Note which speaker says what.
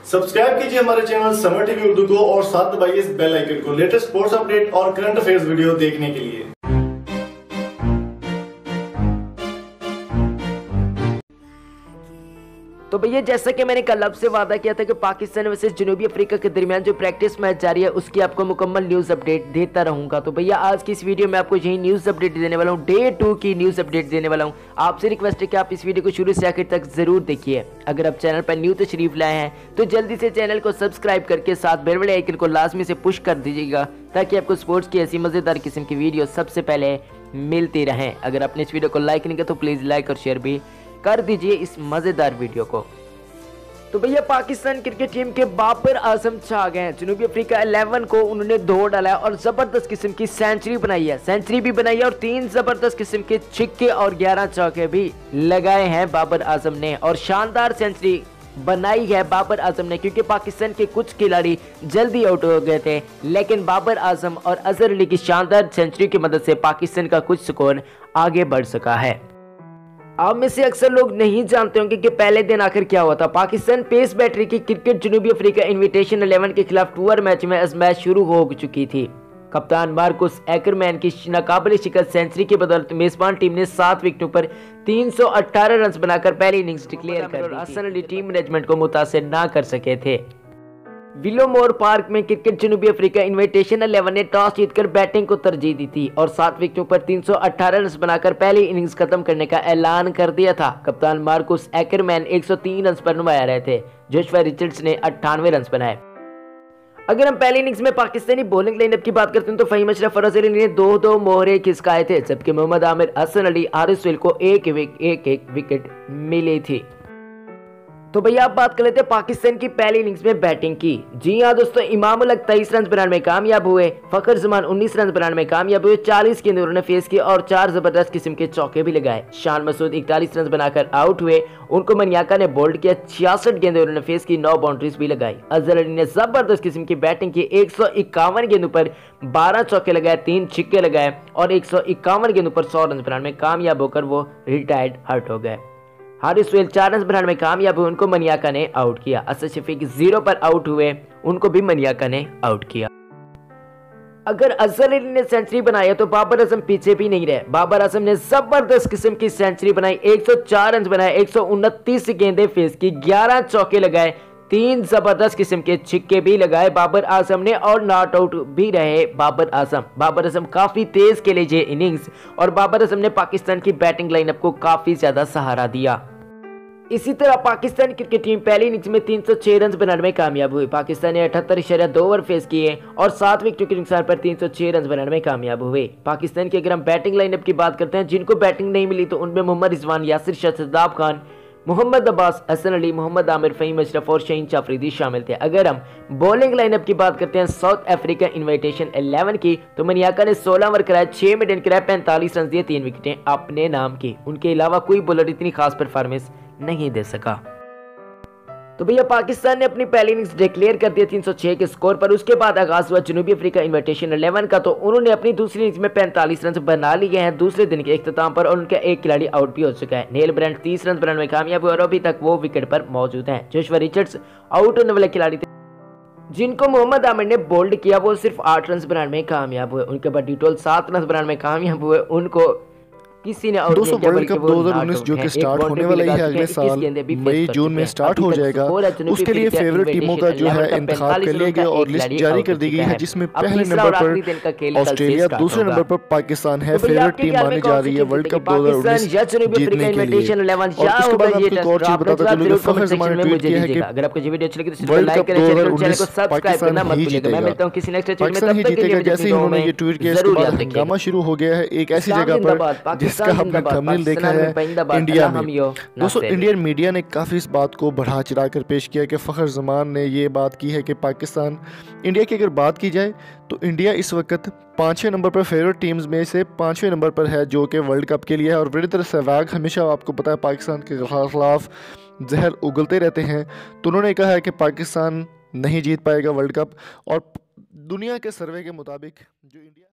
Speaker 1: Subscribe कीजिए हमारे channel summer TV Urdu को और साथ दबाइए इस बेल आइकन को लेटेस्ट स्पोर्ट्स अपडेट और करंट अफेयर्स वीडियो देखने के लिए।
Speaker 2: तो भैया जैसा कि मैंने कल आपसे वादा किया था कि पाकिस्तान वर्सेस जनूबी अफ्रीका के दरमियान जो प्रैक्टिस मैच जारी है उसकी आपको मुकम्मल न्यूज़ अपडेट देता रहूंगा। तो भैया आज की इस वीडियो में आपको यही न्यूज़ अपडेट देने वाला हूं, डे 2 की न्यूज़ अपडेट देने वाला हूं। आपसे रिक्वेस्ट है कि आप इस वीडियो को शुरू से आखिर तक जरूर देखिए। अगर आप चैनल पर न्यू तशरीफ लाए हैं तो जल्दी से चैनल को सब्सक्राइब करके साथ बेल वाले आइकन को लाजमी से पुश कर दीजिएगा ताकि आपको स्पोर्ट्स की ऐसी मज़ेदार किस्म की वीडियो सबसे पहले मिलती रहें। अगर आपने इस वीडियो को लाइक नहीं किया तो प्लीज़ लाइक और शेयर भी कर दीजिए इस मज़ेदार वीडियो को। तो भैया पाकिस्तान क्रिकेट टीम के बाबर आजम छा गए हैं। जनूबी अफ्रीका 11 को उन्होंने धो डाला है और जबरदस्त किस्म की सेंचुरी बनाई है, सेंचुरी भी बनाई है और 3 जबरदस्त किस्म के छिक्के और 11 चौके भी लगाए हैं बाबर आजम ने। और शानदार सेंचुरी बनाई है बाबर आजम ने क्योंकि पाकिस्तान के कुछ खिलाड़ी जल्दी आउट हो गए थे, लेकिन बाबर आजम और अजहर अली की शानदार सेंचुरी की मदद से पाकिस्तान का कुछ स्कोर आगे बढ़ सका है। आप में से अक्सर लोग नहीं जानते होंगे कि पहले दिन आखिर क्या हुआ था। पाकिस्तान पेस बैटरी की क्रिकेट जनूबी अफ्रीका इनविटेशन 11 के खिलाफ टूर मैच में मैच शुरू हो चुकी थी। कप्तान मार्कस एकरमैन की नाकाबिल शिकस्त सेंचुरी की बदौलत मेजबान टीम ने 7 विकेटों पर 318 रन बनाकर पहली इनिंग्स डिक्लेयर कर दी। हसन अली टीम मैनेजमेंट को मुतासिर ना कर सके थे। विलोमोर पार्क में क्रिकेट जनूबी अफ्रीका इनविटेशन 11 ने टॉस जीतकर बैटिंग को तरजीह दी थी और 7 विकेटों पर 318 रन बनाकर पहली इनिंग्स खत्म करने का ऐलान कर दिया था। कप्तान मार्कस एकरमैन 103 रन पर नुमाया रहे थे। जोशुआ रिचर्ड्स ने 98 रन बनाए। अगर हम पहली इनिंग्स में पाकिस्तानी बॉलिंग लाइनअप की बात करते हैं तो फहीम अशरफ और अजहर अली ने 2-2 मोहरे खिसकाए थे, जबकि मोहम्मद आमिर, हसन अली, हारिस सुहेल को एक विकेट मिली थी। तो भैया आप बात कर लेते हैं पाकिस्तान की पहली इनिंग्स में बैटिंग की। जी हाँ दोस्तों, इमाम उल हक 23 रन बनाने में कामयाब हुए, फखर जमान 19 रन बनाने में कामयाब हुए, 40 गेंदें उन्होंने फेस की और 4 जबरदस्त किस्म के चौके भी लगाए। शान मसूद 41 रन बनाकर आउट हुए, उनको मनियाका ने बोल्ड किया, 66 गेंदें उन्होंने फेस की, 9 बाउंड्रीज भी लगाई। अजहर अली ने जबरदस्त किस्म की बैटिंग की, 151 गेंदों पर 12 चौके लगाए, 3 छिक्के लगाए और 151 गेंदों पर 100 रन बनाने में कामयाब होकर वो रिटायर्ड हर्ट हो गए। हारिस सुहेल 4 रन बनाने में कामयाब हुए, उनको मनियाका ने आउट किया। असद शफीक 0 पर आउट हुए, उनको भी मनियाका ने आउट किया। अगर अजहर अली ने सेंचुरी बनाई तो बाबर आजम पीछे भी नहीं रहे। बाबर आजम ने जबरदस्त किस्म की सेंचुरी बनाई, 104 रन बनाए, 129 गेंदें फेस की, 11 चौके लगाए, 3 जबरदस्त किस्म के छिक्के भी लगाए बाबर आजम ने और नॉट आउट भी रहे बाबर आजम। बाबर आजम काफी तेज खेले ये इनिंग्स और बाबर आजम ने पाकिस्तान की बैटिंग लाइनअप को काफी ज्यादा सहारा दिया। इसी तरह पाकिस्तान क्रिकेट टीम पहली इनिंग्स में 306 रन बनाने में कामयाब हुई। पाकिस्तान ने 78.2 ओवर फेस किए और 7 विकेटों के नुकसान पर 306 रन बनाने में कामयाब हुए। पाकिस्तान की अगर हम बैटिंग लाइनअप की बात करते हैं, जिनको बैटिंग नहीं मिली तो उनमें मोहम्मद रिजवान, यासिर शाह, शदाब खान, मोहम्मद अब्बास, हसन अली, मोहम्मद आमिर, फहीम अशरफ और शहीन अफरीदी शामिल थे। अगर हम बॉलिंग लाइनअप की बात करते हैं साउथ अफ्रीका इनविटेशन 11 की, तो मनियाका ने 16 ओवर कराए, 6 मिड कराए, 45 रन दिए, 3 विकेटें अपने नाम की। उनके अलावा कोई बॉलर इतनी खास परफॉर्मेंस नहीं दे सका। तो भैया पाकिस्तान ने अपनी पहली इनिंग्स डिक्लेयर कर दिया 306 के स्कोर पर। उसके बाद आगाज हुआ जनूबी अफ्रीका इनविटेशन 11 का, तो उन्होंने अपनी दूसरी इनिंग्स में 45 रन बना लिए हैं दूसरे दिन के इख्तिताम पर और उनका एक खिलाड़ी आउट भी हो चुका है। नेल ब्रांड 30 रन बनाने में कामयाब हुए और अभी तक वो विकेट पर मौजूद हैं। जोशुआ रिचर्ड्स आउट होने वाले खिलाड़ी थे, जिनको मोहम्मद आमिर ने बोल्ड किया, वो सिर्फ 8 रन बनाने में कामयाब हुए। उनके बाद डिटोल 7 रन बनाने में कामयाब हुए, उनको किसी ने और
Speaker 3: दोस्तों वर्ल्ड कप 2019 जो कि स्टार्ट होने वाला ही है अगले साल मई जून में स्टार्ट हो जाएगा, उसके लिए फेवरेट टीमों का जो है इंतखाब कर लिया गया और लिस्ट जारी कर दी गई है, जिसमें पहले नंबर पर ऑस्ट्रेलिया, दूसरे नंबर पर पाकिस्तान है। फेवरेट टीम मानी जा रही है वर्ल्ड कप 2019 जीतने के लिए। और उसके बाद आपको एक और चीज बताता चलूं, फखर जमान ने ट्वीट किया है कि
Speaker 2: अगर आपको ये वीडियो अच्छी लगी तो
Speaker 3: वर्ल्ड
Speaker 2: लाइक
Speaker 3: कप
Speaker 2: करें, चैनल को
Speaker 3: 2019
Speaker 2: सब्सक्राइब करना मत भूलिएगा। मैं मिलता हूं किसी नेक्स्ट वीडियो में, तब तक के लिए
Speaker 3: जैसे ही उन्होंने ये ट्वीट किया इसके बाद हंगामा शुरू हो गया है एक ऐसी जगह पर जिसका आपने थंबनेल देखा है, इंडिया में। दोस्तों इंडियन मीडिया ने काफ़ी इस बात को बढ़ा चढ़ा कर पेश किया कि फ़खर जमान ने ये बात की है कि पाकिस्तान, इंडिया की अगर बात की जाए तो इंडिया इस वक्त 5वें नंबर पर फेवरेट टीम्स में से 5वें नंबर पर है जो कि वर्ल्ड कप के लिए है। और वीरेंद्र सहवाग हमेशा आपको पता है पाकिस्तान के खिलाफ जहर उगलते रहते हैं, तो उन्होंने कहा है कि पाकिस्तान नहीं जीत पाएगा वर्ल्ड कप। और दुनिया के सर्वे के मुताबिक जो इंडिया